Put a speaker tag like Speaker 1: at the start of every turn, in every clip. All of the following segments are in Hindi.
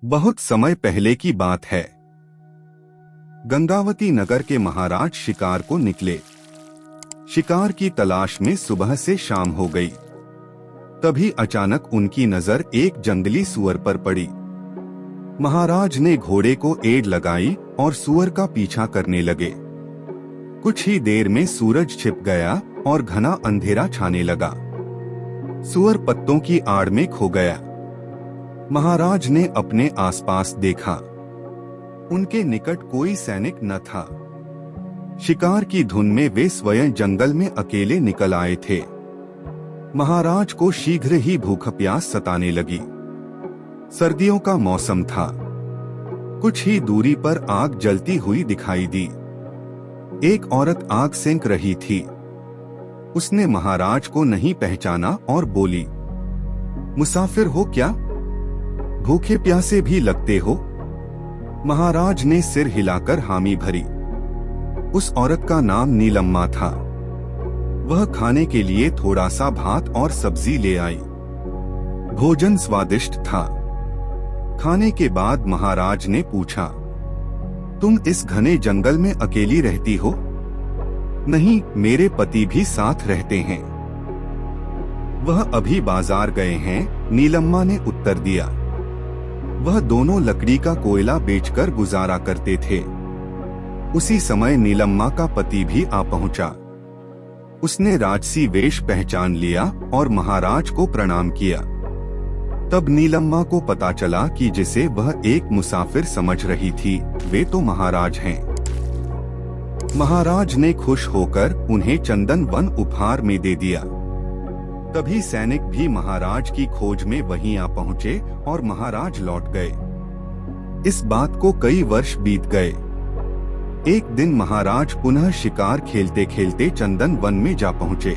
Speaker 1: बहुत समय पहले की बात है। गंगावती नगर के महाराज शिकार को निकले। शिकार की तलाश में सुबह से शाम हो गई। तभी अचानक उनकी नजर एक जंगली सुअर पर पड़ी। महाराज ने घोड़े को एड़ लगाई और सुअर का पीछा करने लगे। कुछ ही देर में सूरज छिप गया और घना अंधेरा छाने लगा। सुअर पत्तों की आड़ में खो गया। महाराज ने अपने आसपास देखा। उनके निकट कोई सैनिक न था। शिकार की धुन में वे स्वयं जंगल में अकेले निकल आए थे। महाराज को शीघ्र ही भूख प्यास सताने लगी। सर्दियों का मौसम था। कुछ ही दूरी पर आग जलती हुई दिखाई दी। एक औरत आग सेंक रही थी। उसने महाराज को नहीं पहचाना और बोली, मुसाफिर हो क्या? भूखे प्यासे भी लगते हो? महाराज ने सिर हिलाकर हामी भरी। उस औरत का नाम नीलम्मा था। वह खाने के लिए थोड़ा सा भात और सब्जी ले आई। भोजन स्वादिष्ट था। खाने के बाद महाराज ने पूछा, तुम इस घने जंगल में अकेली रहती हो? नहीं, मेरे पति भी साथ रहते हैं। वह अभी बाजार गए हैं, नीलम्मा ने उत्तर दिया। वह दोनों लकड़ी का कोयला बेचकर गुजारा करते थे। उसी समय नीलम्मा का पति भी आ पहुंचा। उसने राजसी वेश पहचान लिया और महाराज को प्रणाम किया। तब नीलम्मा को पता चला कि जिसे वह एक मुसाफिर समझ रही थी, वे तो महाराज हैं। महाराज ने खुश होकर उन्हें चंदन वन उपहार में दे दिया। तभी सैनिक भी महाराज की खोज में वहीं आ पहुंचे और महाराज लौट गए। इस बात को कई वर्ष बीत गए। एक दिन महाराज पुनः शिकार खेलते खेलते चंदन वन में जा पहुंचे।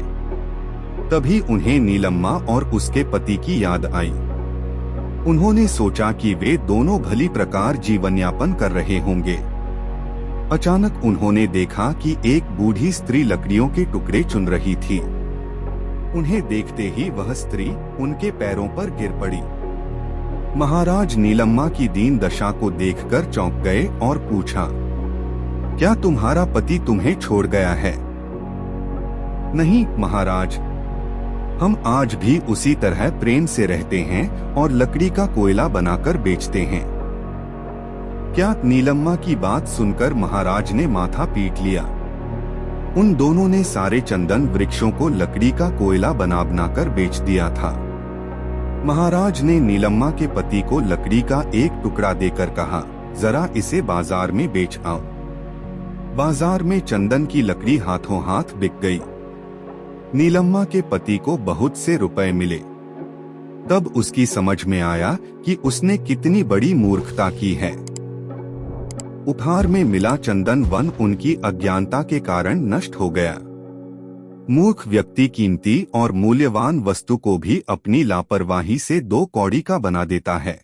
Speaker 1: तभी उन्हें नीलम्मा और उसके पति की याद आई। उन्होंने सोचा कि वे दोनों भली प्रकार जीवन यापन कर रहे होंगे। अचानक उन्होंने देखा कि एक बूढ़ी स्त्री लकड़ियों के टुकड़े चुन रही थी। उन्हें देखते ही वह स्त्री उनके पैरों पर गिर पड़ी। महाराज नीलम्मा की दीन दशा को देखकर चौंक गए और पूछा, क्या तुम्हारा पति तुम्हें छोड़ गया है? नहीं महाराज, हम आज भी उसी तरह प्रेम से रहते हैं और लकड़ी का कोयला बनाकर बेचते हैं। क्या? नीलम्मा की बात सुनकर महाराज ने माथा पीट लिया। उन दोनों ने सारे चंदन वृक्षों को लकड़ी का कोयला बनाकर बेच दिया था। महाराज ने नीलम्मा के पति को लकड़ी का एक टुकड़ा देकर कहा, जरा इसे बाजार में बेच आओ। बाजार में चंदन की लकड़ी हाथों हाथ बिक गई। नीलम्मा के पति को बहुत से रुपए मिले। तब उसकी समझ में आया कि उसने कितनी बड़ी मूर्खता की है। उपहार में मिला चंदन वन उनकी अज्ञानता के कारण नष्ट हो गया। मूर्ख व्यक्ति कीमती और मूल्यवान वस्तु को भी अपनी लापरवाही से दो कौड़ी का बना देता है।